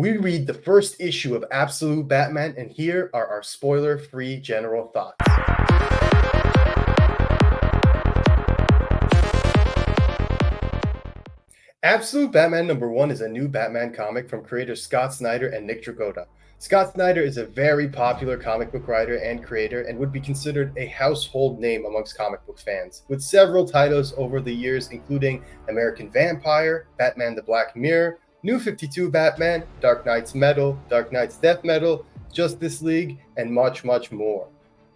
We read the first issue of Absolute Batman, and here are our spoiler-free general thoughts. Absolute Batman #1 is a new Batman comic from creators Scott Snyder and Nick Dragotta. Scott Snyder is a very popular comic book writer and creator and would be considered a household name amongst comic book fans, with several titles over the years including American Vampire, Batman the Black Mirror, New 52 Batman, Dark Knight's Metal, Dark Knight's Death Metal, Justice League, and much, much more.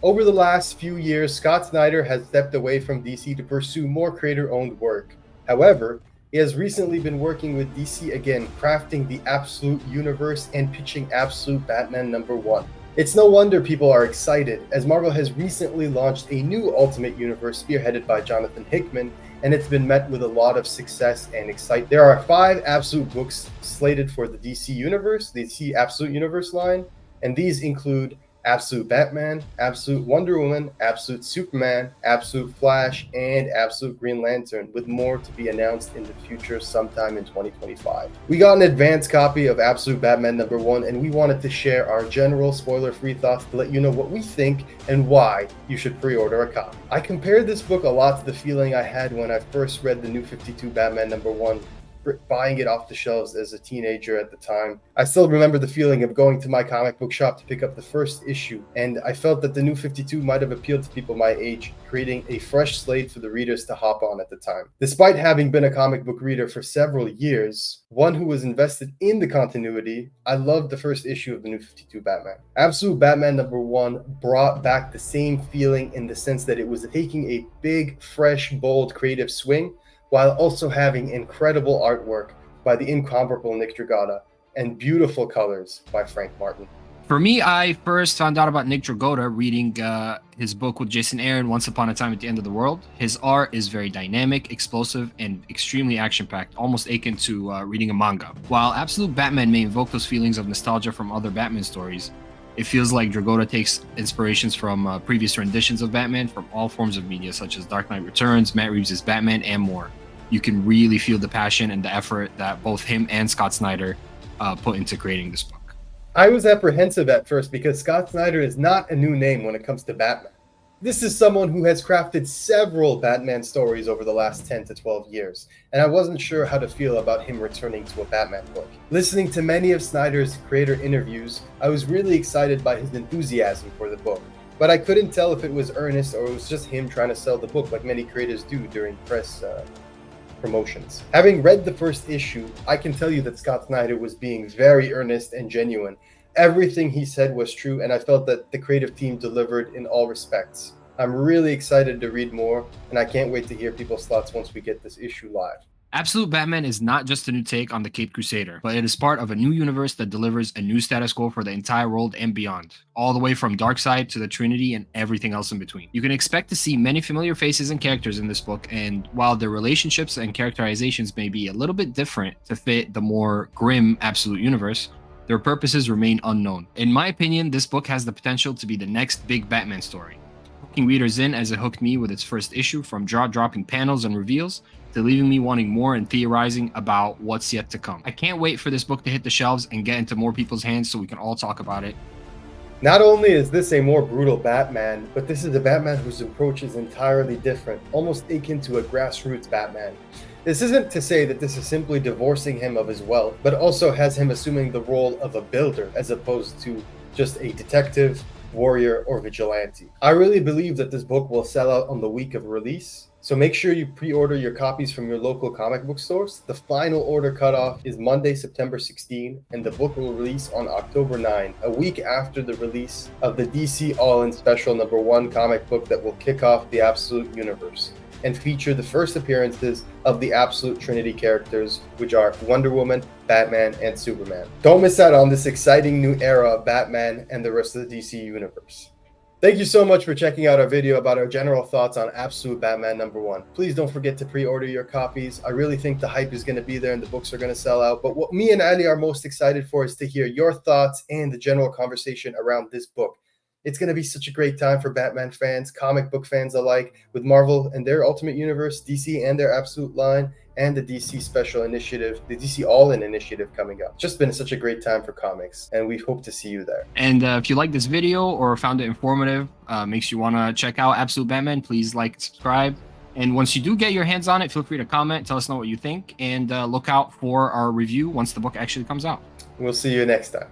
Over the last few years, Scott Snyder has stepped away from DC to pursue more creator-owned work. However, he has recently been working with DC again, crafting the Absolute Universe and pitching Absolute Batman #1. It's no wonder people are excited, as Marvel has recently launched a new Ultimate Universe spearheaded by Jonathan Hickman, and it's been met with a lot of success and excitement. There are 5 Absolute books slated for the DC Universe, the DC Absolute Universe line, and these include Absolute Batman, Absolute Wonder Woman, Absolute Superman, Absolute Flash, and Absolute Green Lantern, with more to be announced in the future sometime in 2025. We got an advanced copy of Absolute Batman #1, and we wanted to share our general spoiler-free thoughts to let you know what we think and why you should pre-order a copy. I compared this book a lot to the feeling I had when I first read the New 52 Batman #1, buying it off the shelves as a teenager at the time. I still remember the feeling of going to my comic book shop to pick up the first issue, and I felt that the New 52 might have appealed to people my age, creating a fresh slate for the readers to hop on at the time. Despite having been a comic book reader for several years, one who was invested in the continuity, I loved the first issue of the New 52 Batman. Absolute Batman #1 brought back the same feeling in the sense that it was taking a big, fresh, bold, creative swing, while also having incredible artwork by the incomparable Nick Dragotta and beautiful colors by Frank Martin. For me, I first found out about Nick Dragotta reading his book with Jason Aaron, Once Upon a Time at the End of the World. His art is very dynamic, explosive, and extremely action-packed, almost akin to reading a manga. While Absolute Batman may invoke those feelings of nostalgia from other Batman stories, it feels like Dragotta takes inspirations from previous renditions of Batman from all forms of media, such as Dark Knight Returns, Matt Reeves' Batman, and more. You can really feel the passion and the effort that both him and Scott Snyder put into creating this book. I was apprehensive at first because Scott Snyder is not a new name when it comes to Batman. This is someone who has crafted several Batman stories over the last 10 to 12 years, and I wasn't sure how to feel about him returning to a Batman book. Listening to many of Snyder's creator interviews, I was really excited by his enthusiasm for the book, but I couldn't tell if it was earnest or it was just him trying to sell the book like many creators do during press promotions. Having read the first issue, I can tell you that Scott Snyder was being very earnest and genuine. Everything he said was true, and I felt that the creative team delivered in all respects. I'm really excited to read more, and I can't wait to hear people's thoughts once we get this issue live. Absolute Batman is not just a new take on the Caped Crusader, but it is part of a new universe that delivers a new status quo for the entire world and beyond, all the way from Darkseid to the Trinity and everything else in between. You can expect to see many familiar faces and characters in this book, and while their relationships and characterizations may be a little bit different to fit the more grim Absolute Universe, their purposes remain unknown. In my opinion, this book has the potential to be the next big Batman story, hooking readers in as it hooked me with its first issue, from jaw-dropping panels and reveals to leaving me wanting more and theorizing about what's yet to come. I can't wait for this book to hit the shelves and get into more people's hands so we can all talk about it. Not only is this a more brutal Batman, but this is a Batman whose approach is entirely different, almost akin to a grassroots Batman. This isn't to say that this is simply divorcing him of his wealth, but also has him assuming the role of a builder as opposed to just a detective, warrior, or vigilante. I really believe that this book will sell out on the week of release, so make sure you pre-order your copies from your local comic book stores. The final order cutoff is Monday, September 16, and the book will release on October 9, a week after the release of the DC All-In Special #1 comic book that will kick off the Absolute Universe and feature the first appearances of the Absolute Trinity characters, which are Wonder Woman, Batman, and Superman. Don't miss out on this exciting new era of Batman and the rest of the DC Universe. Thank you so much for checking out our video about our general thoughts on Absolute Batman #1. Please don't forget to pre-order your copies. I really think the hype is going to be there and the books are going to sell out. But what me and Ali are most excited for is to hear your thoughts and the general conversation around this book. It's going to be such a great time for Batman fans, comic book fans alike, with Marvel and their Ultimate Universe, DC and their Absolute line, and the DC Special Initiative, the DC All-In Initiative coming up. It's just been such a great time for comics, and we hope to see you there. And if you like this video or found it informative, makes you want to check out Absolute Batman, please like and subscribe. And once you do get your hands on it, feel free to comment, tell us know what you think, and look out for our review once the book actually comes out. We'll see you next time.